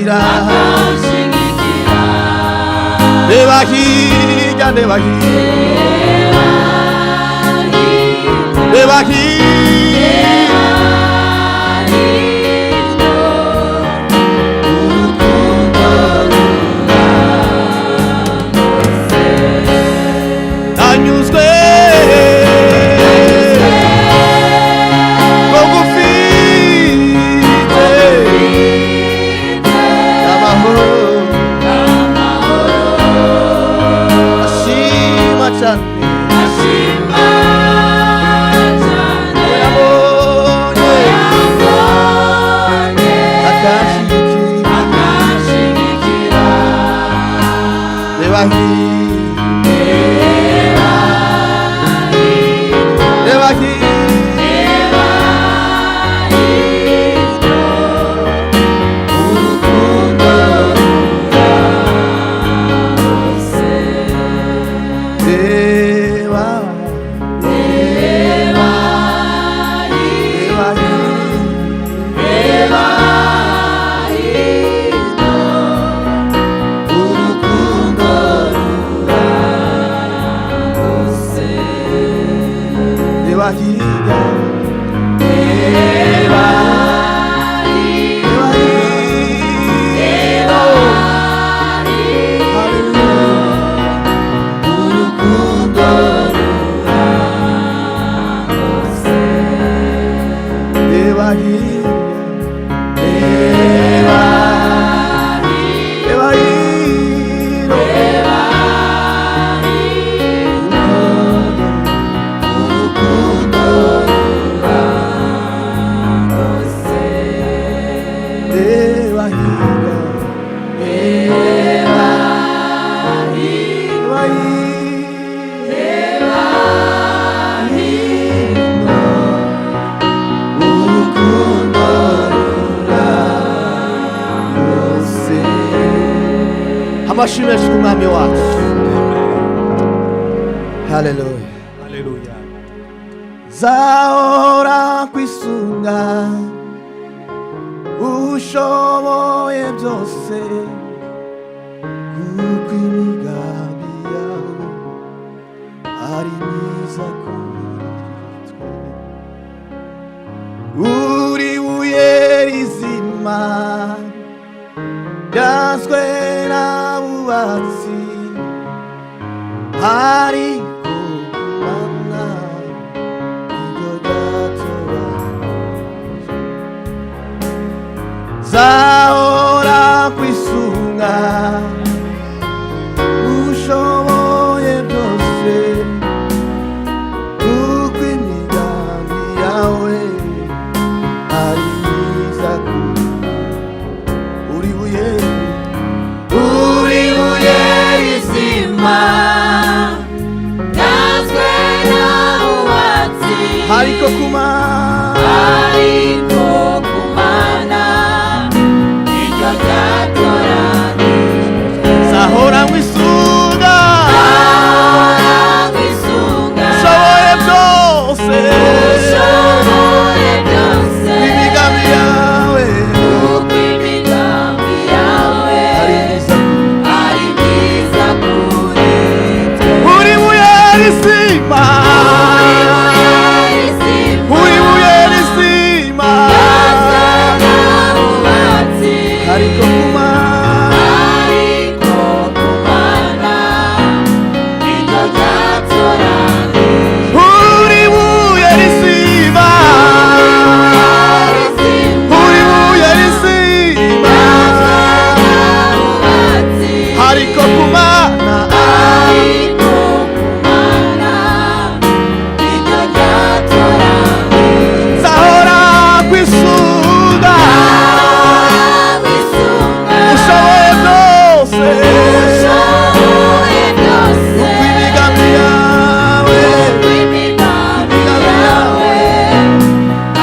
akanshyigikira reba hirya reba hirya reba hirya anyuzwe amashimwe y'umwami wacu. Haleluya, haleluya. Zahora kwisunga ushoboye byose kuko imigambi yawe ari myiza kuri twe. Uri buye rizima ryazwe n'abubatsi ariko kumana ibyo byatoranije. Zahora kwisunga ushoboye byose kuko imigambi yawe ari myiza kuri uri buye rizima ryazwe n'abubatsi ariko kumana iryo ryatoranije. Zahora nkwisunga ushoboye byose imigambi yawe ari myiza kuri twe. Uri buye rizima uri buye rizima ariko kumana iryo ryatoranije. Uri buye rizima uri buye rizima ariko kumana iryo ryatoranije. Zahora kwisunga ushoboye byose uko imigambi yawe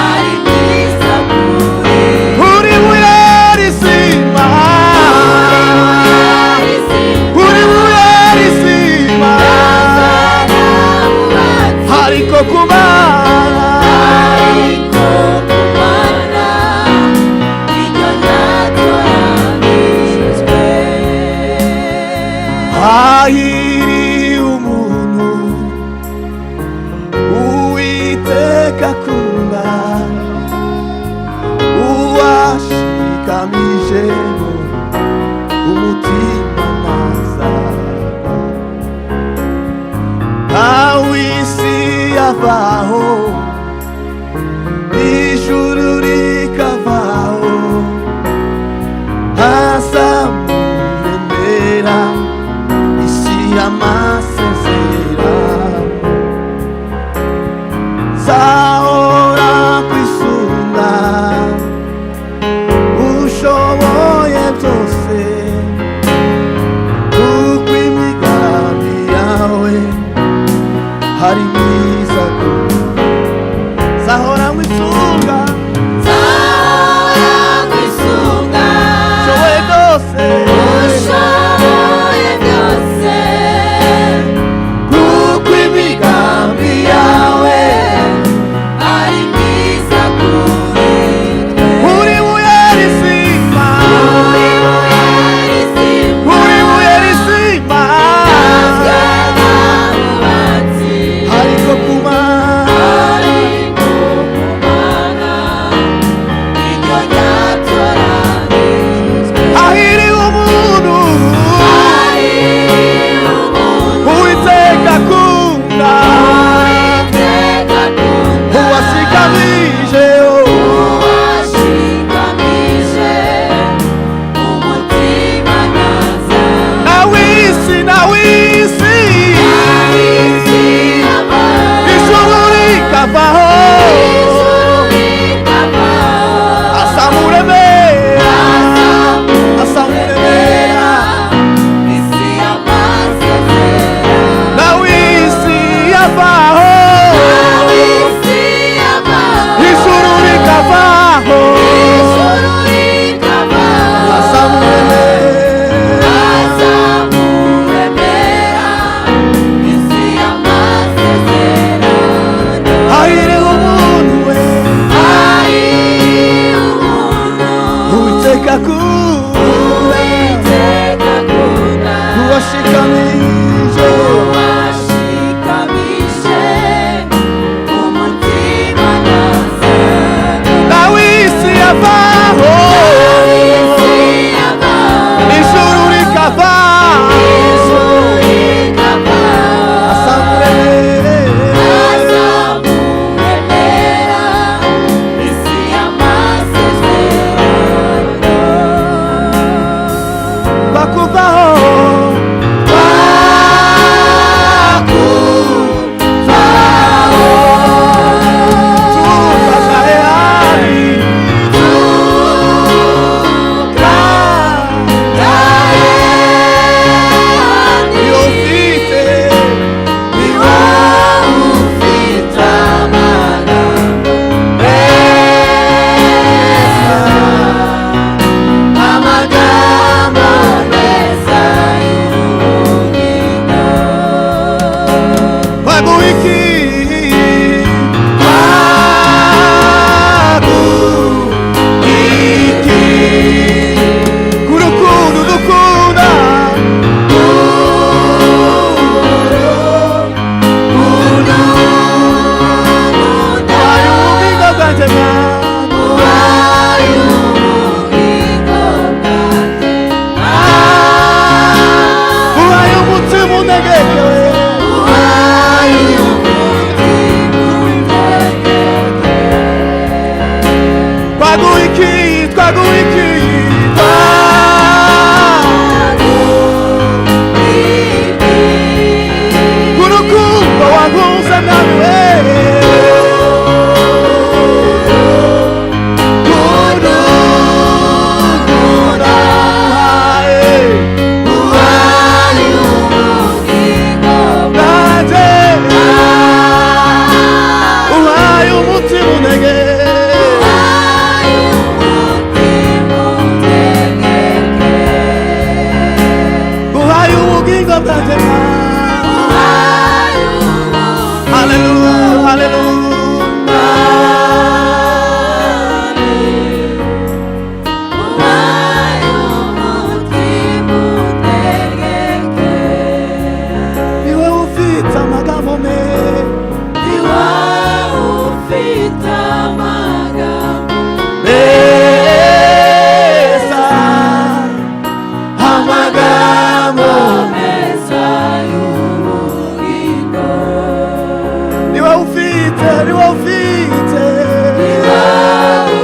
ari myiza kuri uri buye rizima uri buye rizima ariko kumana iryo ryatoranije. rikavaho, ijuru rikavaho, hazamuremera isi y'amasezerano. Zahora kwisunga ushoboye byose, kuko imigambi yawe hari myiza kure. Zahora kwisunga, Zahora kwisunga ushoboye byose, ushoboye byose, kuko imigambi yawe ari myiza kuri twe. uri buye rizima, Uri buye rizima, uri buye rizima, natwe nk'abubatsi, ariko ku mana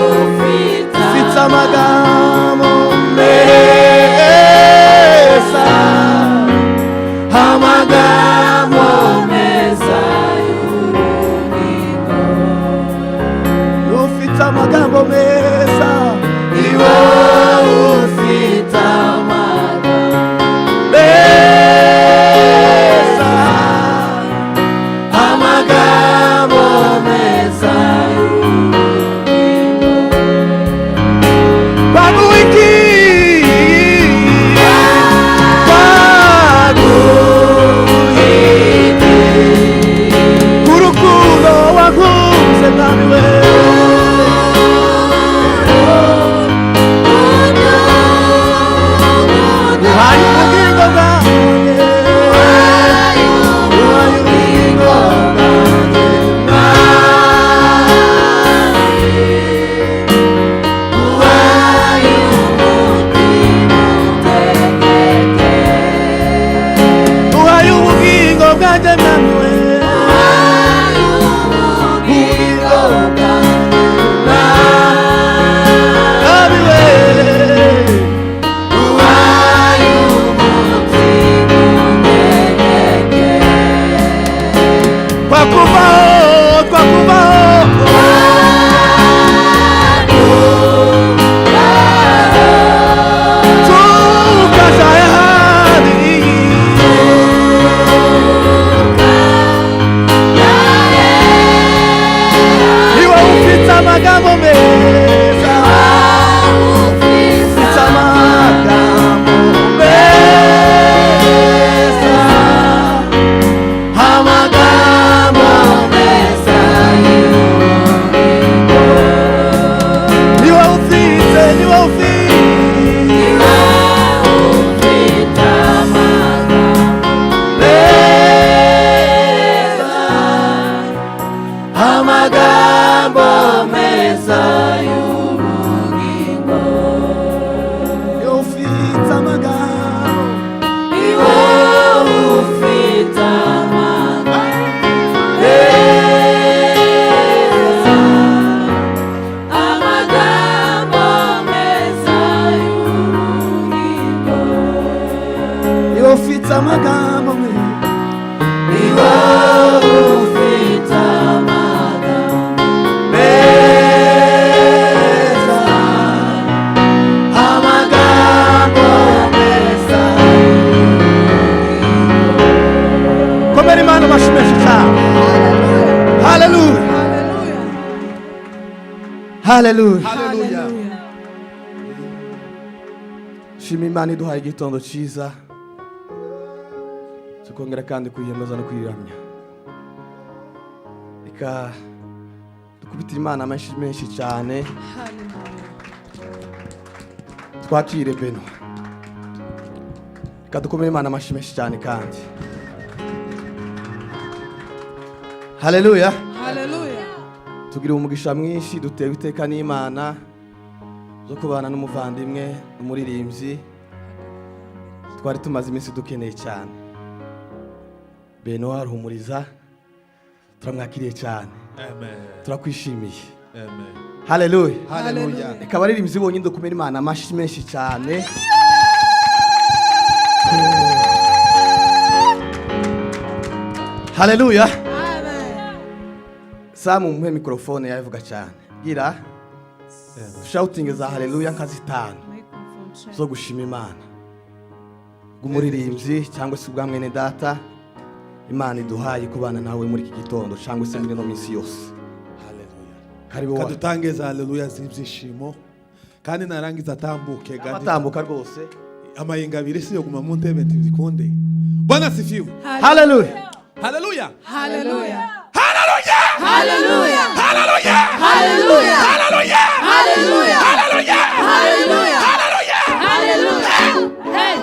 ufite amagambo meza, amagambo meza y'ubugingo. Ufite amagambo meza, iwe ufite amagambo meza, amagambo meza y'ubugingo. Baguiki, baguiki, urukundo wakunze mwami we. Uhaye ubugingo bwanjye, uhaye ubugingo bwanjye, uhaye umutima utegeke. Uhaye ubugingo bwanjye mwami we, uhaye ubugingo bwanjye mwami we. Twakuvaho, twakuvaho, tukaja ahandi. Iwe ufite amagambo meza, ufite amagambo meza, amagambo meza y'ubugingo. Niwe ufite, niwe ufite, niwe ufite amagambo meza, amagambo meza y'ubugingo. Niwe ufite amagambo, niwe ufite amagambo meza, amagambo meza y'ubugingo. Niwe ufite amagambo meza, niwe ufite amagambo meza, amagambo meza y'ubugingo. Komera Imana amashyi menshi cyane. Haleluya, haleluya, haleluya. Shima Imana iduhaye igitondo cyiza, tukongera kandi kwiyemeza no kwiramya. Reka dukubitire Imana amashyi menshi cyane. Twakire Beno. Reka dukomere Imana amashyi menshi cyane kandi. Haleluya, tugira umugisha mwinshi dutewe iteka n'Imana zo kubana n'umuvandimwe n'umuririmbyi twari tumaze iminsi dukeneye cyane. Beno Ruhumuriza, turamwakiriye cyane. Amen. Turakwishimiye. Amen. Haleluya, Haleluya. reka abaririmbyi bonyine dukomere Imana amashyi menshi cyane. Haleluya. Samu muhe mikrofone yavuga cyane. Gira shouting za haleluya nkazitanu zo gushima Imana. Gumuririmbyi cyangwa se ubwa mwene data Imana iduhaye kubana nawe muri iki gitondo cyangwa se muri no minsi yose. Haleluya. Karibu wa. Kadutangeza haleluya z'ibyishimo kandi narangiza atambuke gadi. Atambuka rwose. Amayenga abiri siyo guma mu ntebe tuzikonde. Bwana sifiwe. Haleluya. Haleluya. Hallelujah. Haleluya. Hallelujah. Haleluya. Hallelujah. Haleluya. Hallelujah. Haleluya. Hallelujah. Haleluya. Hallelujah. Hey.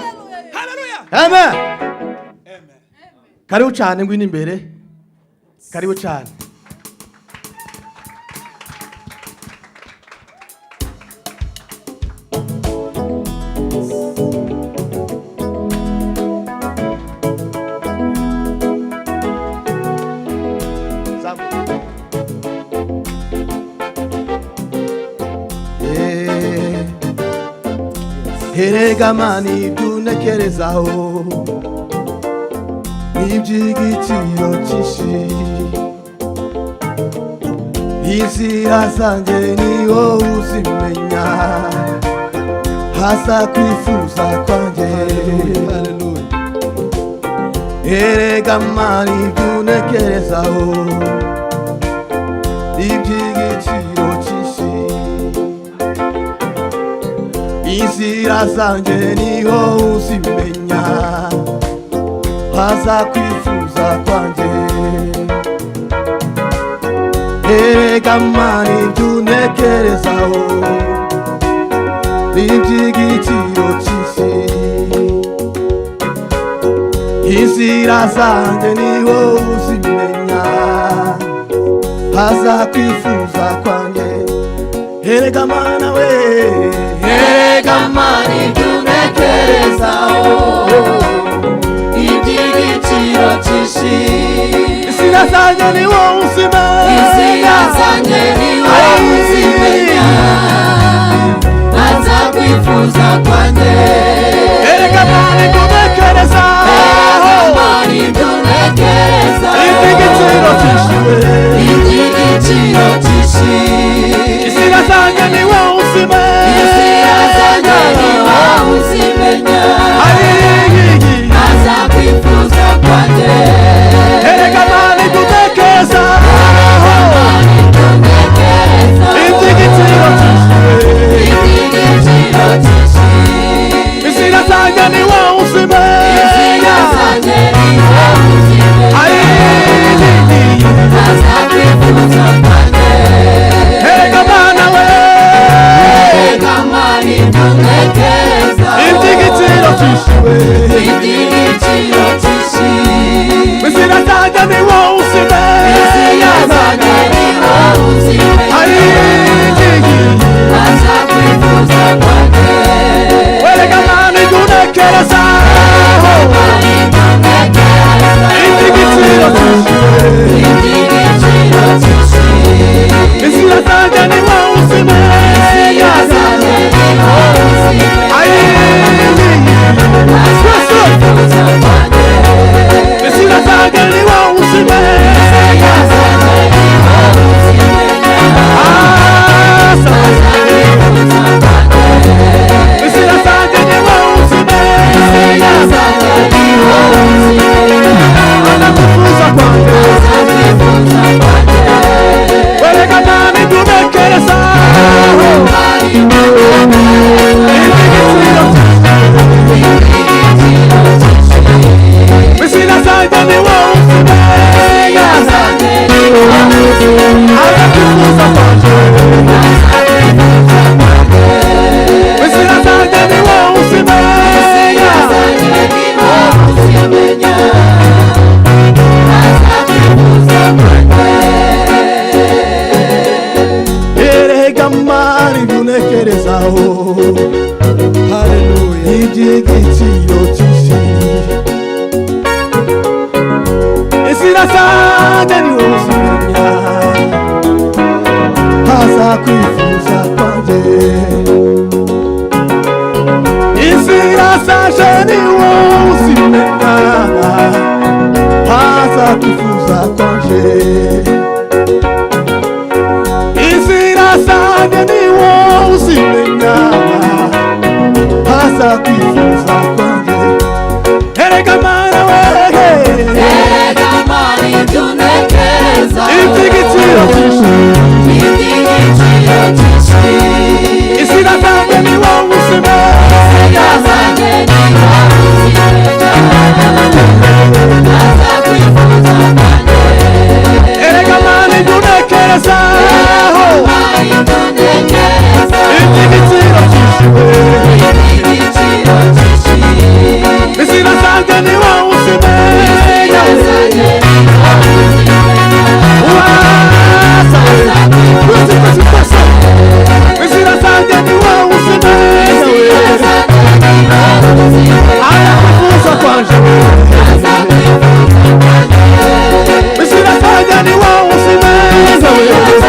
Haleluya. Amen. Amen. Karibu cyane ngwino imbere. Karibu cyane. erega mani tunekerezaho iby'igiciro cyinshi inzira zanjye ni wowe uzimenya hasa kwifuza kwanjye erega mani tunekerezaho iby'igiciro cyinshi inzira zanjye ni wowe uzimenya hasa kwifuza kwanjye erega mani tunekerezaho iby'igiciro cyinshi inzira zanjye ni wowe uzimenya hasa kwifuza kwanjye erega mana we erega mani tunekerezaho iby'igiciro cyinshi inzira zanjye ni wowe uzimenya inzira zanjye ni wowe uzimenya hasa kwifuza kwanjye erega mani tunekerezaho iby'igiciro cyinshi iby'igiciro cyinshi inzira zanjye ni wowe uzimenya inzira zanjye ni wowe uzimenya hasa kwifuza kwanjye erega mani tunekerezaho iby'igiciro cyinshi iby'igiciro cyinshi inzira zanjye ni wowe uzimenya inzira zanjye ni wowe uzimenya hasa kwifuza kwanjye erega mana we erega mani tunekerezaho iby'igiciro cyinshi iby'igiciro cyinshi inzira zanjye ni wowe uzimenya inzira zanjye ni wowe uzimenya hasa kwifuza kwanjye erega mani tunekerezaho iby'igiciro cyinshi iby'igiciro cyinshi inzira zanjye ni wowe uzimenya inzira zanjye ni wowe uzimenya hasa kwifuza kwanjye inzira zanjye ni wowe uzimenya inzira zanjye ni wowe uzimenya hasa kwifuza kwanjye inzira zanjye ni wowe uzimenya inzira zanjye ni wowe uzimenya hasa kwifuza kwanjye erega mani tunekerezaho iby'igiciro inzira zanjye ni wowe uzimenya hasa kwifuza kwanjye inzira zanjye ni wowe uzimenya erega mani tunekerezaho haleluya iby'igiciro cyinshi inzira zanjye ni wowe uzimenya hasa kwifuza kwanjye inzira zanjye ni wowe uzimenya hasa kwifuza kwanjye inzira zanjye ni wowe uzimenya hasa kwifuza kwanjye erega mana we erega mani tunekerezaho iby'igiciro cyinshi iby'igiciro cyinshi inzira zanjye ni wowe uzimenya inzira zanjye ni wowe uzimenya hasa kwifuza kwanjye erega mani tunekerezaho iby'igiciro cyinshi iby'igiciro cyinshi inzira zanjye ni wowe uzimenya inzira zanjye ni wowe uzimenya hasa kwifuza kwanjye inzira zanjye ni wowe uzimenya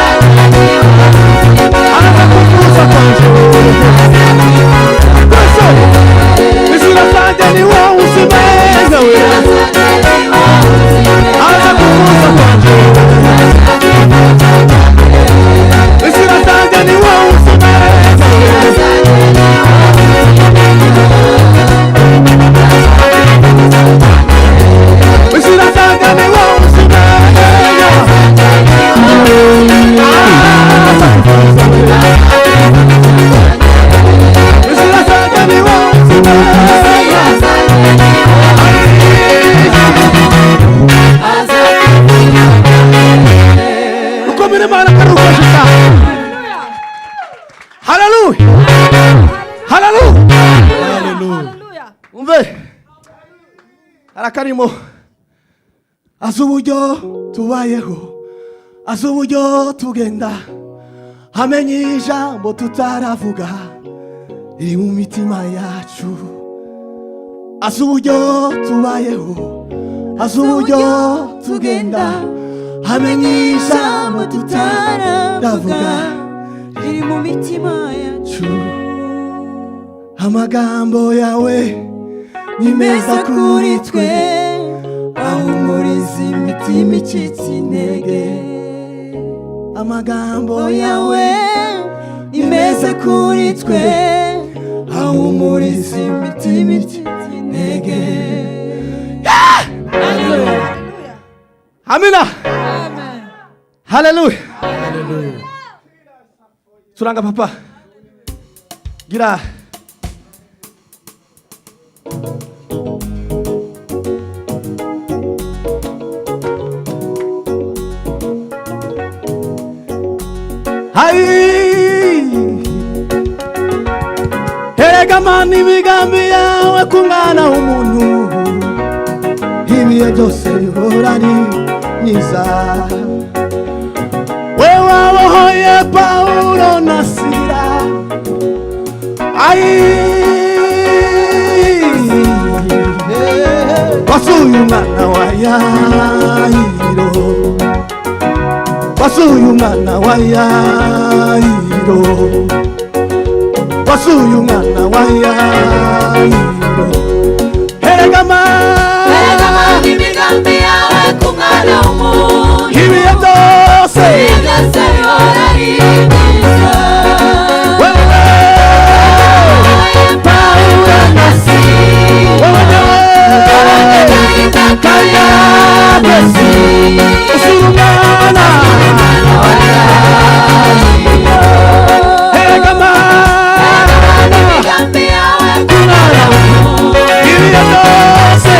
akarimo azi uburyo tubayeho, azi uburyo tugenda, amenye ijambo tutaravuga riri mu mitima yacu. Azi uburyo tubayeho, azi uburyo tugenda, amenye ijambo tutaravuga riri mu mitima yacu. Amagambo yawe ni meza kuri twe, ahumuriza imitima icitse intege. Amagambo yawe ni meza kuri twe, ahumuriza imitima icitse intege. Amina. Haleluya. Suranga papa. Gira. Hai. Erega mani imigambi yawe ku mwana w'umuntu, ibihe byose bihora ari myiza. Wewe wabohoye Paulo na Sila, wasuye umwana wa Yayiro, wasuye umwana wa Yayiro, wasuye umwana wa Yayiro. Erega mani imigambi yawe ku mwana w'umuntu, ibihe byose bihora ari myiza. Paulo na Sila, wasuye umwana wa Yayiro. Erega mani imigambi yawe ku mwana w'umuntu, ibihe byose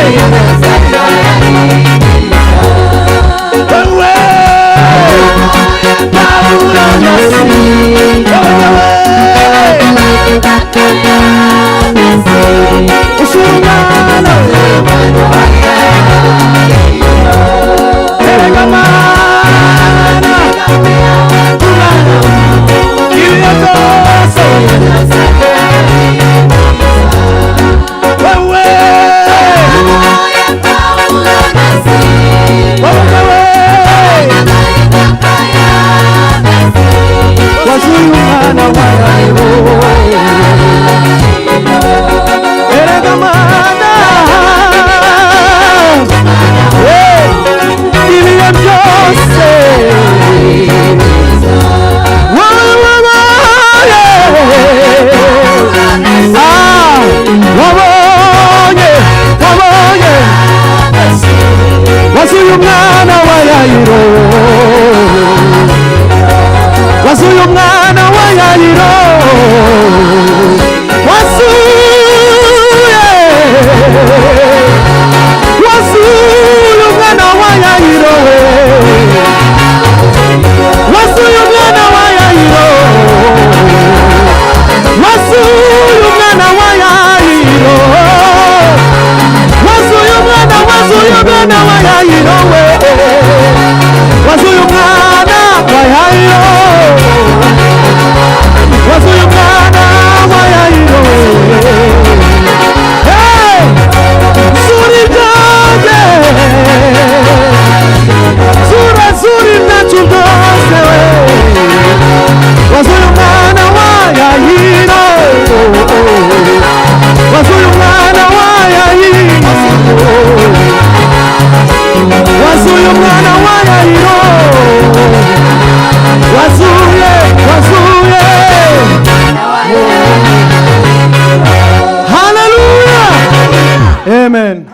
Amen.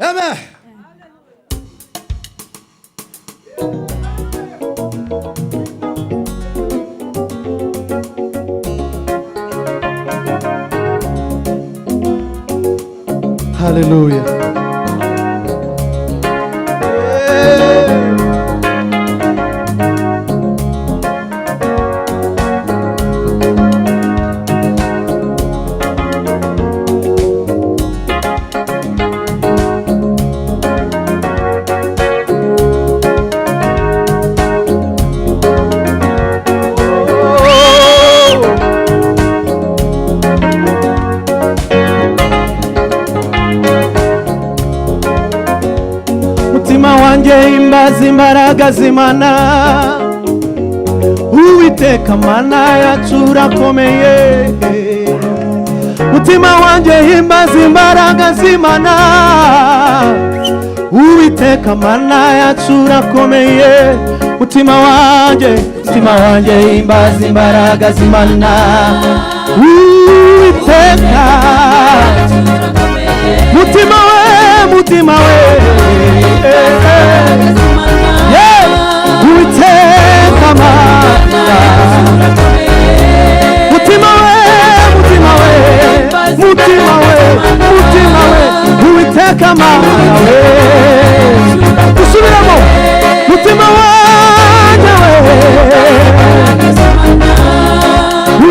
Amen. Hallelujah. imbaraga z'Imana Uwiteka Mana yacu urakomeye mutima wanjye himbaza imbaraga z'Imana Uwiteka Mana yacu urakomeye mutima wanjye himbaza imbaraga z'Imana Uwiteka mutima we Uwiteka Mana mutima we Uwiteka Mana we usubiramo mutima wanjye we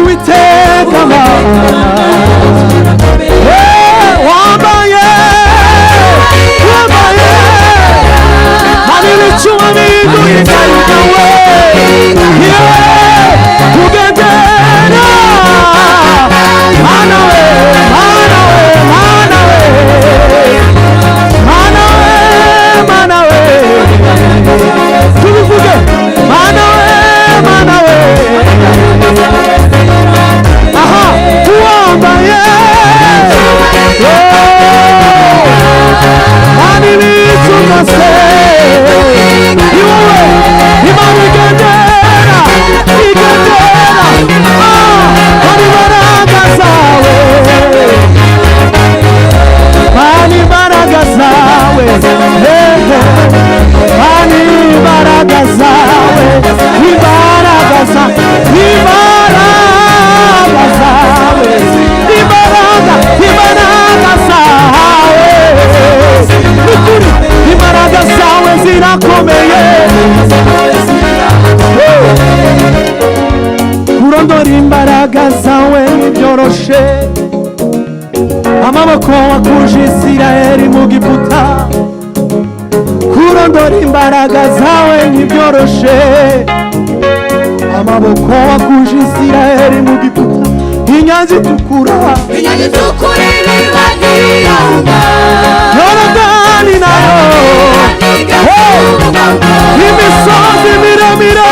Uwiteka Mana wambaye manini chuma migu ikaruka we kugendera Mana we tubivuge Mana we aha wambaye manini chuma se iwewe imana igendera hari imbaraga zawe hari imbaraga zawe hari imbaraga zawe imbaraga zawe nikuri imbaraga zawe zirakomeye kurondora imbaraga zawe nibyoroshe amaboko wakuje Isirayeli mu Giputa kurondora imbaraga zawe nibyoroshe amaboko wakuje Isirayeli mu Giputa inyanza itukura ibibagirana Yorodani nayo imisozi miremire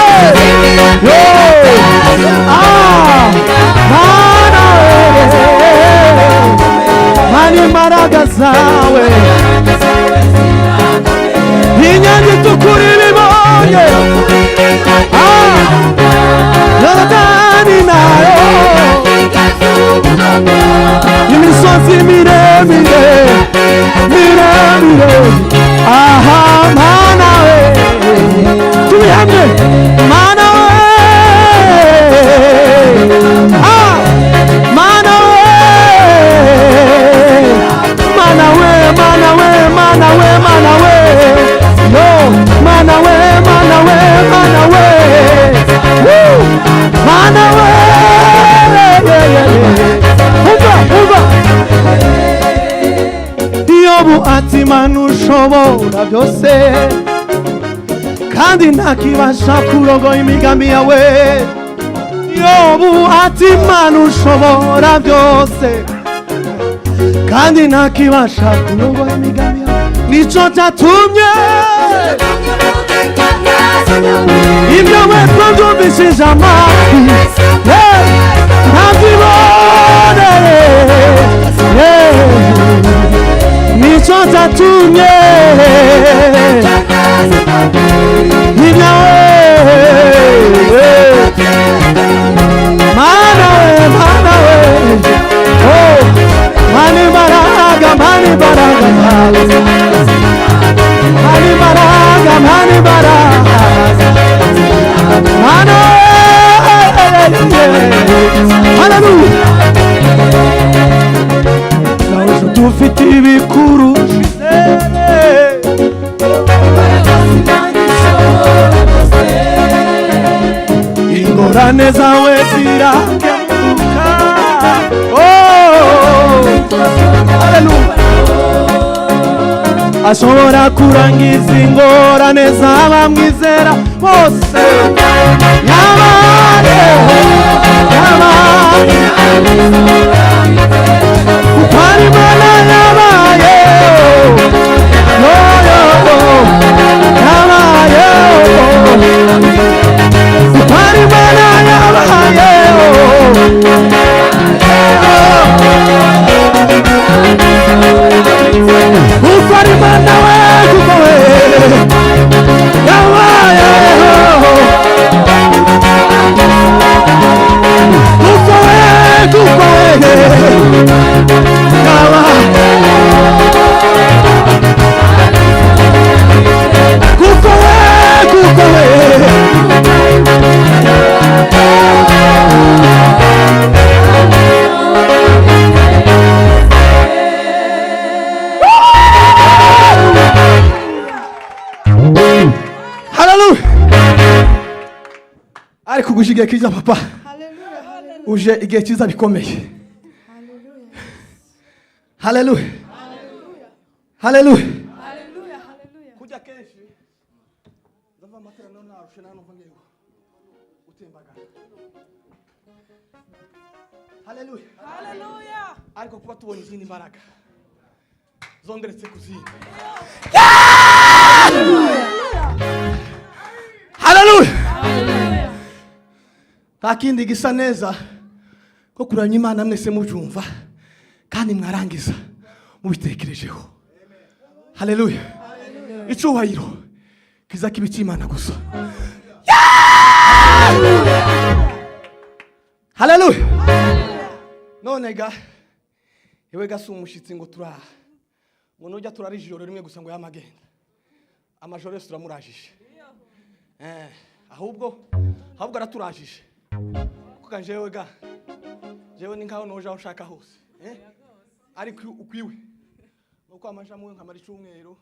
Mana imbaraga zawe inyanza itukura ibibonye Yorodani nayo imisozi miremire aha Mana we tubihamye Mana we Mana we umva Yobu ati Mana ushobora byose kandi ntakibasha kurogoya imigambi yawe Yobu ati Mana ushobora byose kandi ntakibasha kurogoya imigambi yawe nico cyatumye ibyo wepfo byumvishije amatwi ntabyiboneye nico cyatumye ibyawe Mana we Mana imbaraga Mana imbaraga haleluya nawe dufite ibikurusha ingorane zawe zirakemuka haleluya ashobora kurangiza ingorane z'abamwizera bose yabaye kuko ari Imana yabaye yabaye ariko uje igihe kiza papa uje igihe kiza bikomeye. Haleluya haleluya kujya kenshi ndava amatara none narushe nanumva ngiye gutembagara. Haleluya ariko kuba tubona izindi mbaraga zongeretse kuzindi. Haleluya nta kindi gisa neza ko kuramya Imana mwese mubyumva kandi mwarangiza mubitekerejeho. Haleluya icyubahiro kiza kibica Imana gusa. Haleluya none ga yewe gasa umushitsi ngo turaha umuntu ujya turarije ijoro rimwe gusa ngo yamagenda amajoro yose turamurajije. Ahubwo araturajije kuko jewe ga jewe ni nkaho noje aho ushaka hose ariko ukwiwe nuko amaja mu nkamara icumweru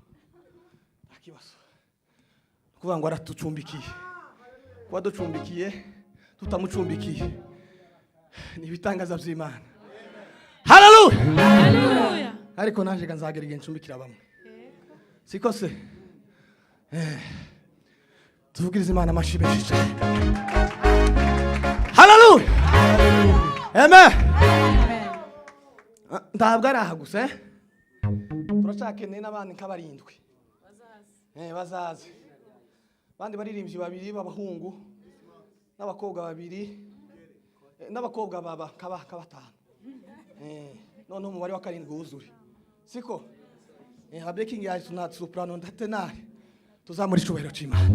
akibaso kuvuga ngo aratucumbikiye kuba ducumbikiye tutamucumbikiye ni ibitangaza by'Imana. Haleluya ariko naje nzagera igihe ncumbikira bamwe siko se tuvugirize Imana amashibeshi cyane. Haleluya amen ntabwo ari aha gusa turacakeneye n'abandi nk'abarindwi bazaze bandi baririmbyi babiri b'abahungu n'abakobwa babiri n'abakobwa baba batanu none umubare wa karindwi wuzure siko abeking yaje tunatse soprano ndatenari tuzamura icubahiro cy'Imana.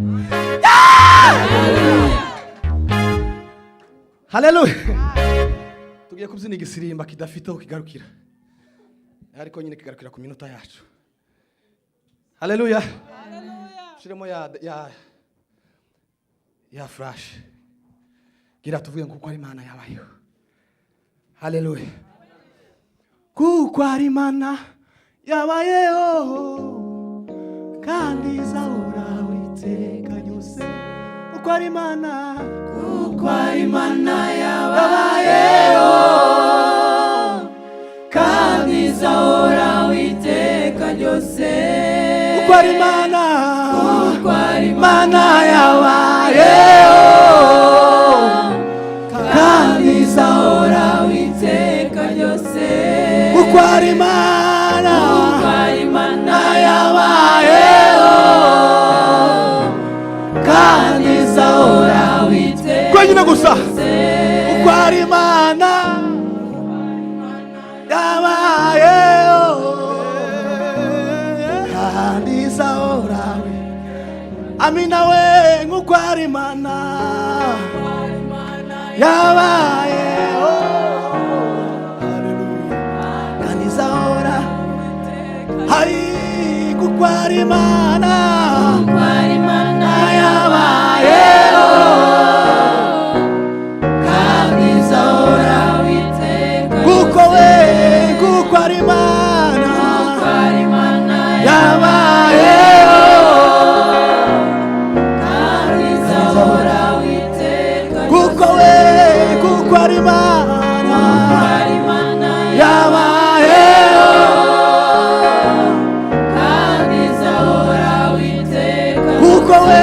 Haleluya tugiye kubyina igisirimba kidafite aho kigarukira ariko nyine kigarukira ku minota yacu. Haleluya shiremo ya flash gira tuvuge kuko ari Imana yabayeho. Haleluya kuko ari Imana yabayeho kandi izahora iteka ryose. Kuko ari Imana yabayeho kandi izahora iteka ryose. Kuko ari Imana yabayeho kandi izahora iteka ryose. Kuko ari Imana yabayeho kandi izahora iteka kwenyine gusa. Kuko ari Imana yabayeho kandi izahora. Amina we nkuko ari Imana yabayeho kandi izahora. Hai kuko ari Imana yabayeho kandi izahora iteka. Kuko we kuko ari Imana yabayeho kandi izahora iteka. Kuko we kuko ari Imana yabayeho kandi izahora iteka. Kuko we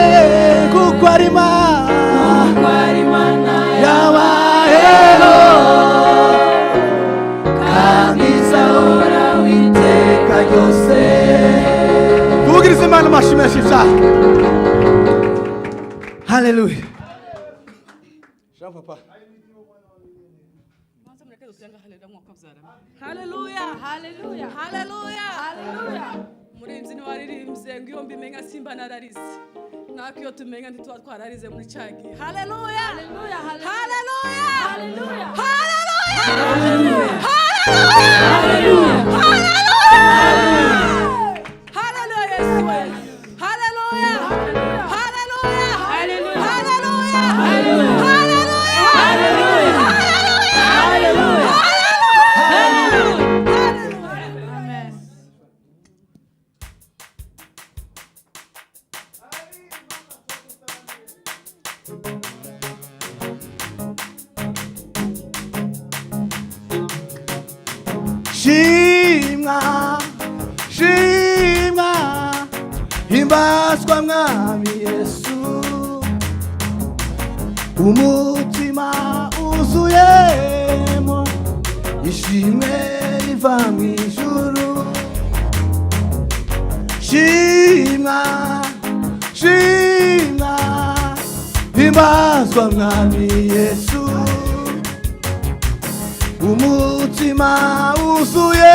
kuko ari Imana yabayeho kandi izahora iteka ryose. Tuvugirize Imana amashimeshi cyane. Haleluya Jean papa. Haleluya murinzi niwaririmbye ngo iyo mbimenya simba nararize nako iyo tumenya ntitwa twararize muri cagi. Haleluya shimwa shimwa himbazwa mwami Yesu umutima uzuyemo ishimwe riva mw'ijuru shimwa shimwa himbazwa mwami Yesu umutima uzuye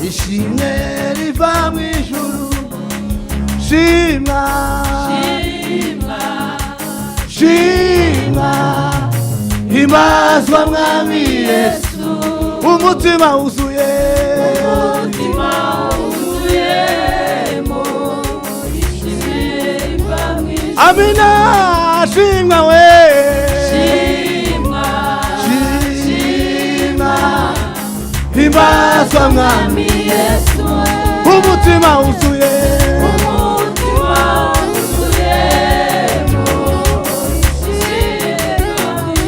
ishimwe riva mw'ijuru shimwa shimwa himbazwa mwami Yesu umutima uzuye amina shimwa we himbazwa mwami Yesu umutima uzuye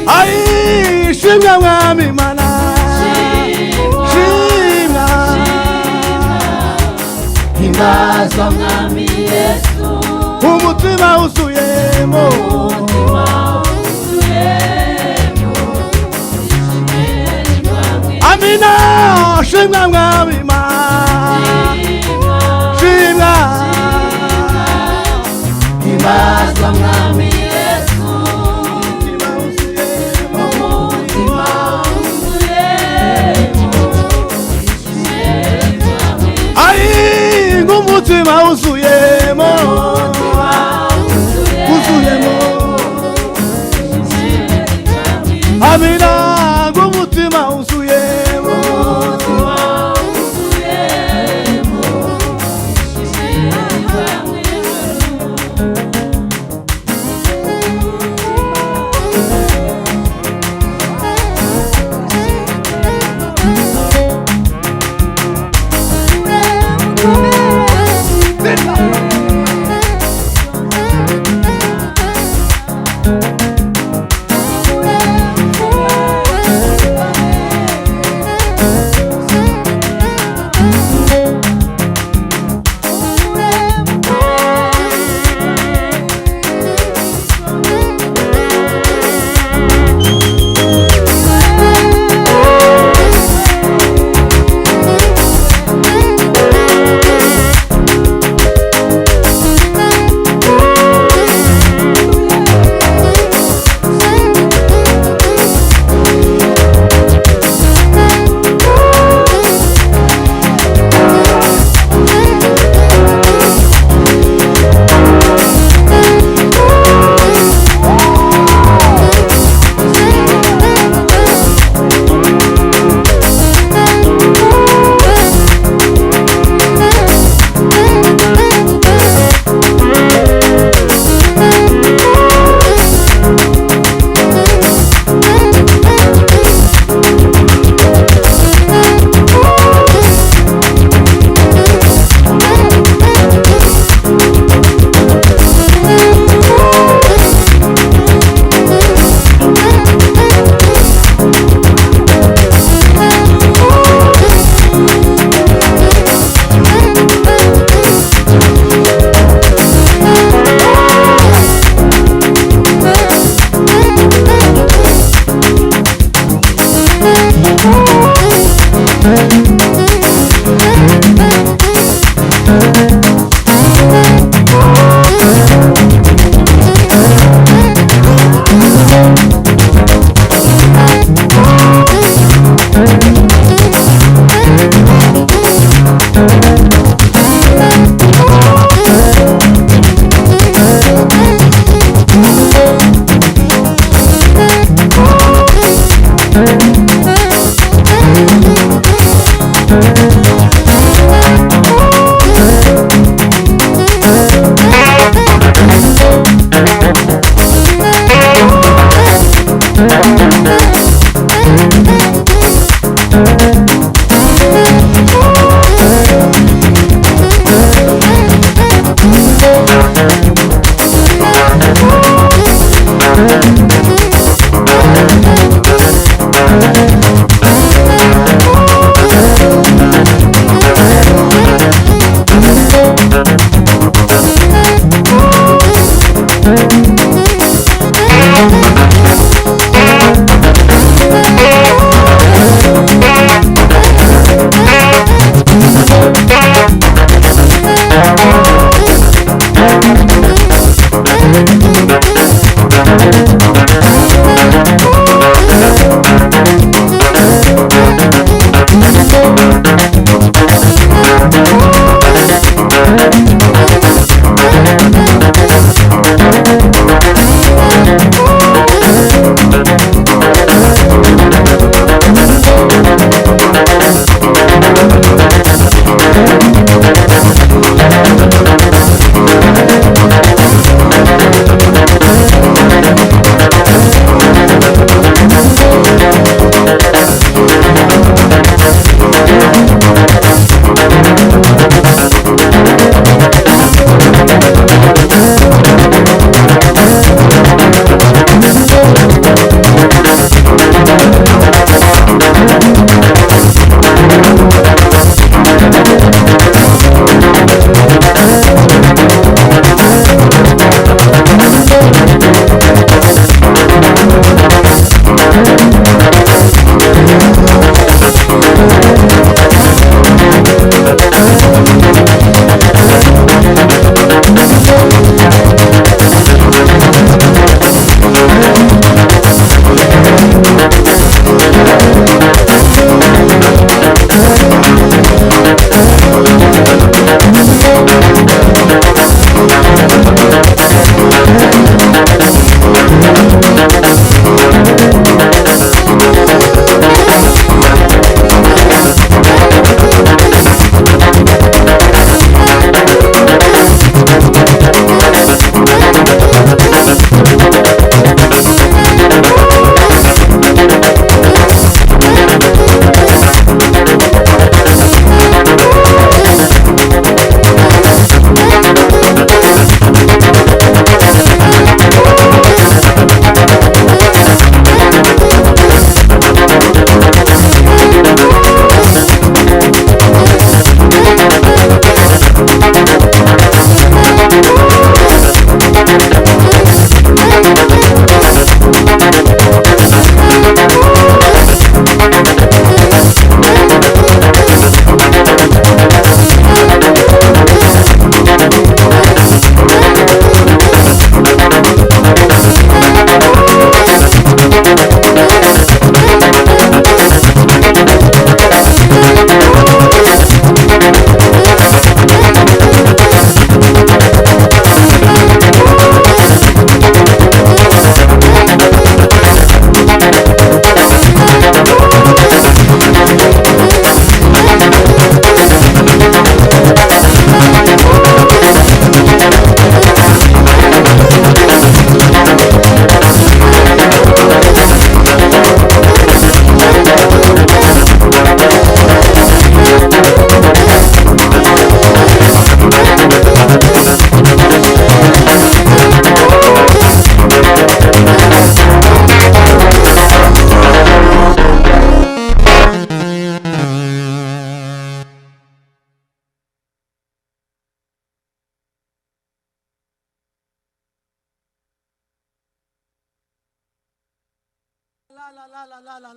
ai shimwa mwami mana shimwa himbazwa mwami Yesu umutima uzuyemo amina shimwa mwami mana shimwa himbazwa mwami Yesu ai ngumutima uzuyemo uzuyemo amina ngumutima uzuyemo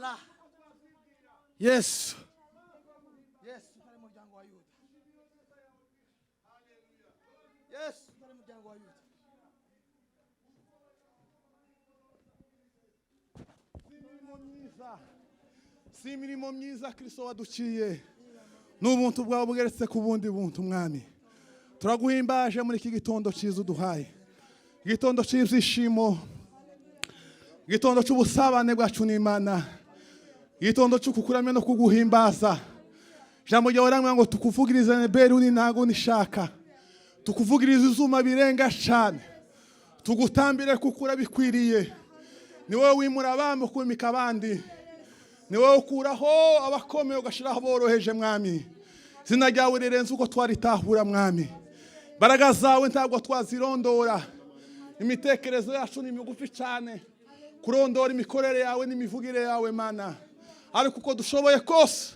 la. Yes. Yes, utari muryango wa Yuda. Yes, utari muryango wa Yuda. Si imirimo myiza Kristo waduciye n'ubuntu bwawe bugeretse ku bundi buntu mwami. Turaguhimbaje muri iki gitondo cyiza uduhaye. Igitondo cy'ibyishimo. Igitondo cy'ubusabane bwacu n'Imana. Igitondo cy'ukukuramya no kuguhimbaza. Jambo ryawe ramwe ngo tukuvugirize neberi uni ntago nishaka. Tukuvugirize izuma birenga cyane. Tugutambire kukura bikwiriye. Ni wowe wimura abami ukwimika abandi. Ni wowe ukuraho abakomeye ugashiraho aboroheje mwami. Izina ryawe rirenze uko twaritahura mwami. Imbaraga zawe ntabwo twazirondora. Imitekerezo yacu ni migufi cyane. Kurondora imikorere yawe n'imivugire yawe mana. Ariko uko dushoboye kose